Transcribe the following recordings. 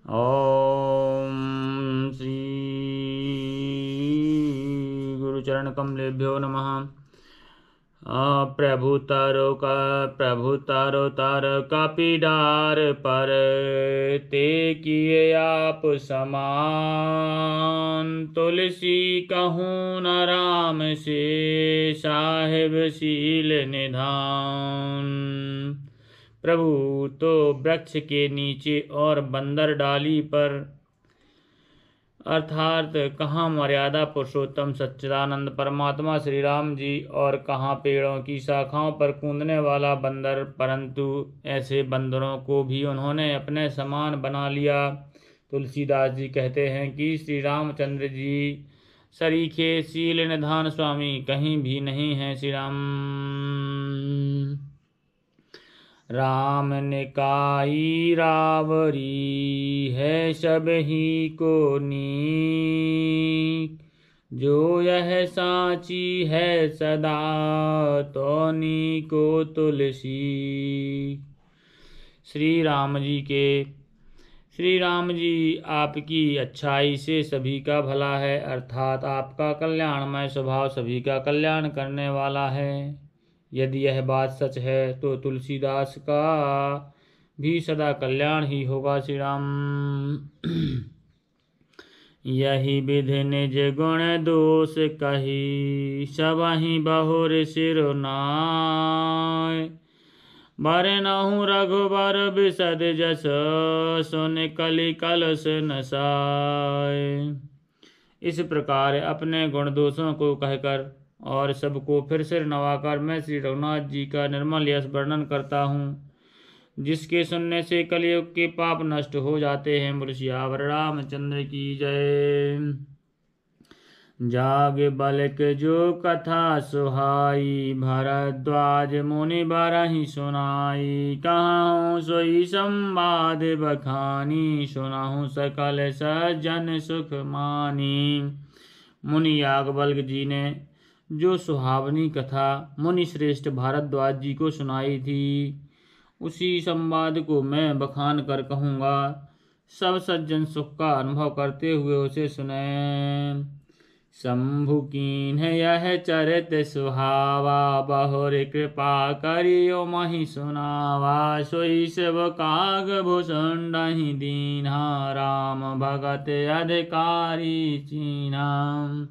ओम श्री गुरुचरण कमलेभ्यो नमः। प्रभु तारो तार का पीडार पर ते किए आप समान। तुलसी कहूँ न राम से साहिब शील निधान। प्रभु तो वृक्ष के नीचे और बंदर डाली पर अर्थात कहाँ मर्यादा पुरुषोत्तम सच्चिदानंद परमात्मा श्री राम जी और कहाँ पेड़ों की शाखाओं पर कूदने वाला बंदर, परंतु ऐसे बंदरों को भी उन्होंने अपने समान बना लिया। तुलसीदास जी कहते हैं कि श्री रामचंद्र जी सरीखे शील निधान स्वामी कहीं भी नहीं हैं। श्री राम निकाई रावरी है सब ही को नीक। जो यह साची है सदा तो नीको तुलसी। श्री राम जी आपकी अच्छाई से सभी का भला है, अर्थात आपका कल्याणमय स्वभाव सभी का कल्याण करने वाला है। यदि यह बात सच है तो तुलसीदास का भी सदा कल्याण ही होगा। श्री राम यही विधि निज गुण दोष कही सबहि बहुर सिरुनाय। बरनहुँ रघुबर बिसद जस सुन कलि कलश नसाय। इस प्रकार अपने गुण दोषों को कहकर और सबको फिर सिर नवाकर मैं श्री रघुनाथ जी का निर्मल यश वर्णन करता हूँ, जिसके सुनने से कलयुग के पाप नष्ट हो जाते हैं। बोल सियावर रामचंद्र की जय। जाग बलक जो कथा सुहाई भरद्वाज मुनि बरहि सुनाई। कहाँ सोई संवाद बखानी सुनाहु सकल सज्जन सुख मानी। मुनि याज्ञवल्क्य जी ने जो सुहावनी कथा मुनि श्रेष्ठ भारद्वाज जी को सुनाई थी, उसी संवाद को मैं बखान कर कहूँगा। सब सज्जन सुख का अनुभव करते हुए उसे सुने। शंभु कीन्ह यह चरित सुहावा बहुर कृपा करियो महि सुनावा। सोई शिव काग भुसुंडहि दीन्हा राम भगत अधिकारी चीन्हा।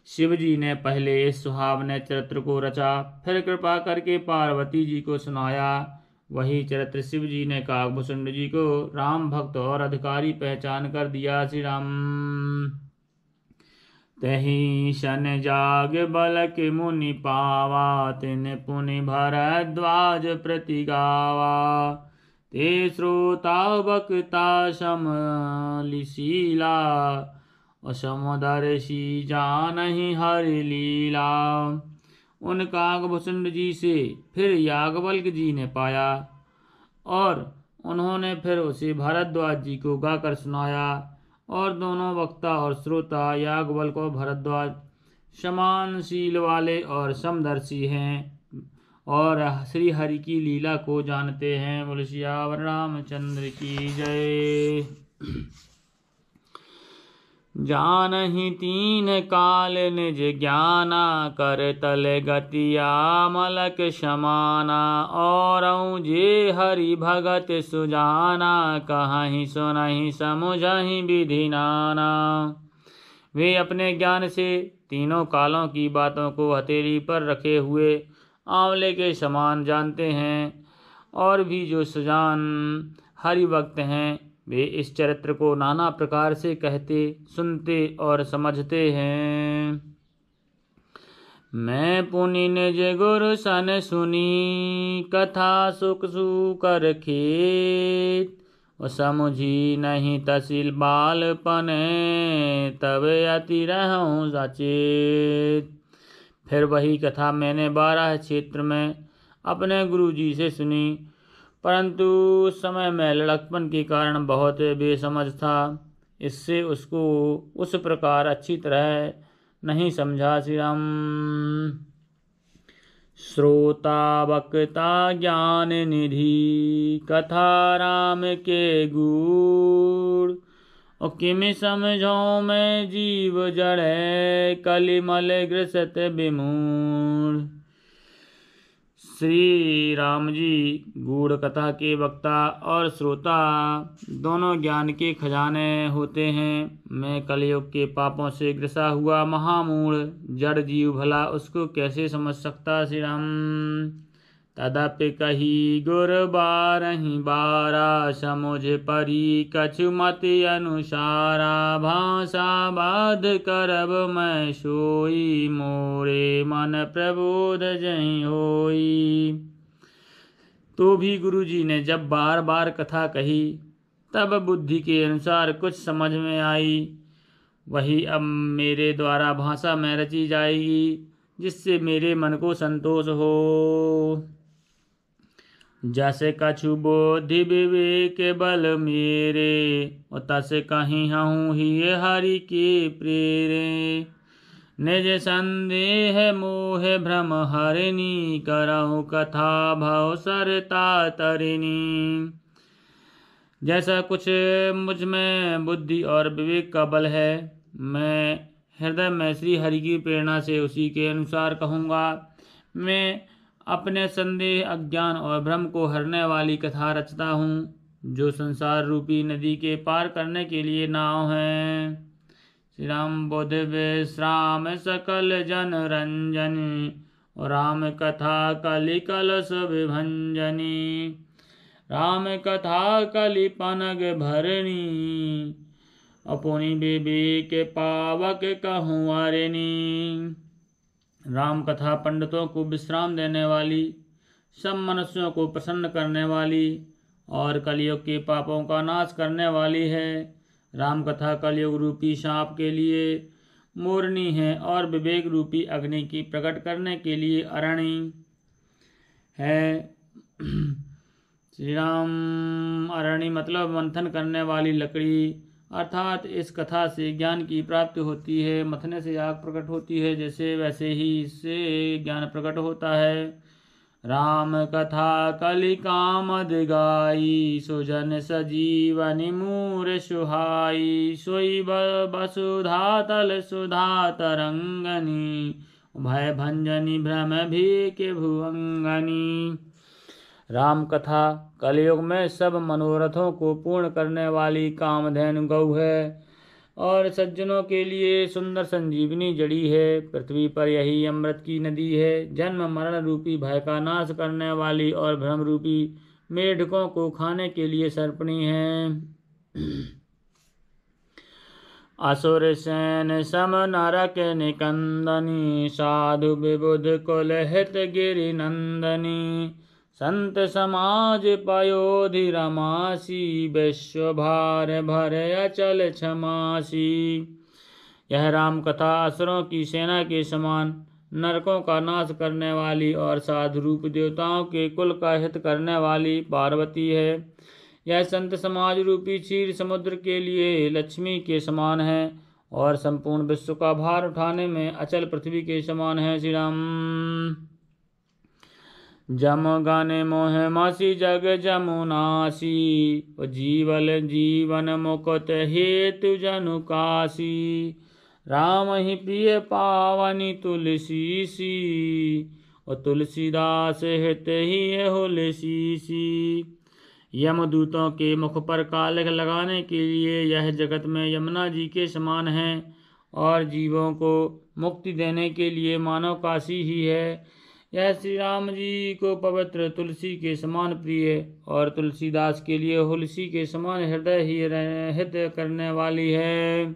शिव जी ने पहले इस सुहावने चरित्र को रचा, फिर कृपा करके पार्वती जी को सुनाया। वही चरित्र शिव जी ने कागभूषुंड जी को राम भक्त और अधिकारी पहचान कर दिया। श्री राम तहि शन जाग बलक मुनि पावा तिन पुनि भरद्वाज प्रति गावा। ते श्रोता वक्ता समलिशीला असमदर्शी जानहि हरि लीला। उन कागभूषुंड जी से फिर याज्ञवल्क्य जी ने पाया और उन्होंने फिर उसे भारद्वाज जी को गाकर सुनाया। और दोनों वक्ता और श्रोता याज्ञवल्क्य और भारद्वाज समान शील वाले और समदर्शी हैं और श्री हरि की लीला को जानते हैं। बोल सियावर रामचंद्र की जय। जानहि तीन काल निज ज्ञाना कर तल गतिया मलक समाना। औरऊ जे हरि भगत सुजाना कहीं सुनहि समुझहि विधि नाना। वे अपने ज्ञान से तीनों कालों की बातों को हथेली पर रखे हुए आंवले के समान जानते हैं। और भी जो सुजान हरि भक्त हैं वे इस चरित्र को नाना प्रकार से कहते, सुनते और समझते हैं। मैं पुनि निज गुरु सन सुनी कथा सुख सुकर खेत। समुझी नहीं तसिल बालपन तब अति रहूं सचेत। फिर वही कथा मैंने 12 क्षेत्र में अपने गुरु जी से सुनी, परंतु उस समय मैं लड़कपन के कारण बहुत बेसमझ था, इससे उसको उस प्रकार अच्छी तरह नहीं समझा। श्री राम श्रोता वक्ता ज्ञान निधि, कथा राम के गुण। और किमि समझो मैं जीव जड़ै, कलिमल ग्रसत विमूढ़। श्री राम जी गूढ़ कथा के वक्ता और श्रोता दोनों ज्ञान के खजाने होते हैं। मैं कलयुग के पापों से ग्रसा हुआ महामूढ़ जड़ जीव भला उसको कैसे समझ सकता। श्री राम तदपि कही गुर बारहि बारा, समुझ परी कछु मति अनुसारा। भाषा बाध करब मैं सोई, मोरे मन प्रबोध जहि होई। तो भी गुरुजी ने जब बार बार कथा कही तब बुद्धि के अनुसार कुछ समझ में आई। वही अब मेरे द्वारा भाषा में रची जाएगी, जिससे मेरे मन को संतोष हो। जैसे कछु बोधि विवेक बल मेरे, और तस कहीं हूँ ही हरि के प्रेरे। निज संदेह मोह भ्रम हरिणी, करहु कथा भव सरता तरिणी। जैसा कुछ मुझ में बुद्धि और विवेक का बल है, मैं हृदय में श्री हरि की प्रेरणा से उसी के अनुसार कहूँगा। मैं अपने संदेह अज्ञान और भ्रम को हरने वाली कथा रचता हूँ, जो संसार रूपी नदी के पार करने के लिए नाव है। श्री राम बुध विश्राम सकल जन रंजनी, और राम कथा कलि कलश विभंजनी। राम कथा कलि पनग भरणी, अपनी विवेक पावक कहूँ अरिणी। राम कथा पंडितों को विश्राम देने वाली, सब मनुष्यों को प्रसन्न करने वाली और कलयुग के पापों का नाश करने वाली है। राम कथा कलयुग रूपी सांप के लिए मोरनी है और विवेक रूपी अग्नि की प्रकट करने के लिए अरणी है। श्री राम अरणी मतलब मंथन करने वाली लकड़ी, अर्थात इस कथा से ज्ञान की प्राप्ति होती है। मथने से आग प्रकट होती है, जैसे वैसे ही इससे ज्ञान प्रकट होता है। राम कथा कलि कामद गाई, सुजन सजीवनि मूर सुहाई। सोई वसुधा तल सुधा तरंगनी, भय भंजनी भ्रम भी के भुअंगनी। राम कथा कलयुग में सब मनोरथों को पूर्ण करने वाली कामधेनु गौ है और सज्जनों के लिए सुंदर संजीवनी जड़ी है। पृथ्वी पर यही अमृत की नदी है। जन्म मरण रूपी भय का नाश करने वाली और भ्रम रूपी मेढकों को खाने के लिए सर्पणी है। असुर सेन सम नरक निकंदनी, साधु विबुध कुल हित गिरि नंदनी। संत समाज पयोधि रमासी, विश्व भार भर अचल क्षमासी। यह राम कथा असुरों की सेना के समान, नरकों का नाश करने वाली और साधु रूप देवताओं के कुल का हित करने वाली पार्वती है। यह संत समाज रूपी क्षीर समुद्र के लिए लक्ष्मी के समान है और संपूर्ण विश्व का भार उठाने में अचल पृथ्वी के समान है। श्री राम जम गाने मोह मासी जग जमुनासी, जीवल जीवन मुकुत हेतु जनु काशी। राम ही प्रिय पावनी तुलसी सी, और तुलसीदास हित ही हुलसी सी। यमदूतों के मुख पर कालिख लगाने के लिए यह जगत में यमुना जी के समान है और जीवों को मुक्ति देने के लिए मानव काशी ही है। यह श्री राम जी को पवित्र तुलसी के समान प्रिय और तुलसीदास के लिए हुलसी के समान हृदय ही हित करने वाली है।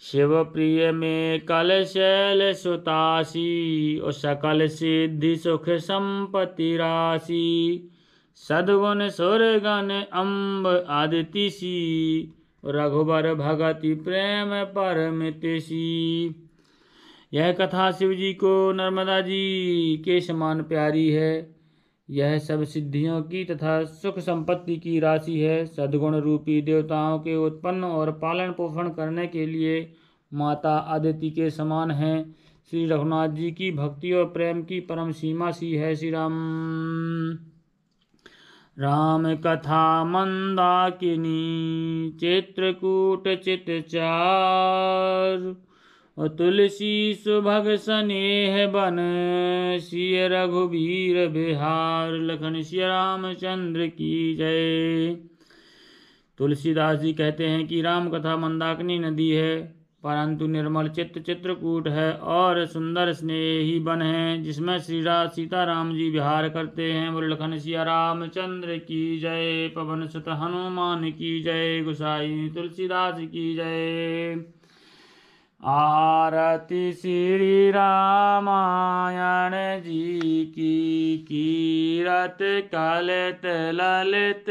शिव प्रिय में कल शैल सुतासी, और सकल सिद्धि सुख संपत्ति राशि। सद्गुण सुरगण अम्ब आदिति सी, रघुबर भगति प्रेम परमिति। यह कथा शिव जी को नर्मदा जी के समान प्यारी है। यह सब सिद्धियों की तथा सुख संपत्ति की राशि है। सद्गुण रूपी देवताओं के उत्पन्न और पालन पोषण करने के लिए माता अदिति के समान है। श्री रघुनाथ जी की भक्ति और प्रेम की परम सीमा सी है। श्री राम। राम कथा मंदाकिनी चित्रकूट चित चार, तुलसी सुभग स्नेह बन सिय रघुबीर बिहार। लखन सिया रामचंद्र की जय। तुलसीदास जी कहते हैं कि राम कथा मंदाकिनी नदी है, परंतु निर्मल चित्त चित्रकूट है और सुंदर स्नेही वन है, जिसमें सीताराम जी विहार करते हैं। बोले लखन सिया रामचंद्र की जय। पवन सुत हनुमान की जय। गोसाई तुलसीदास की जय। आरती श्री रामायण जी की, कीरत कलित ललित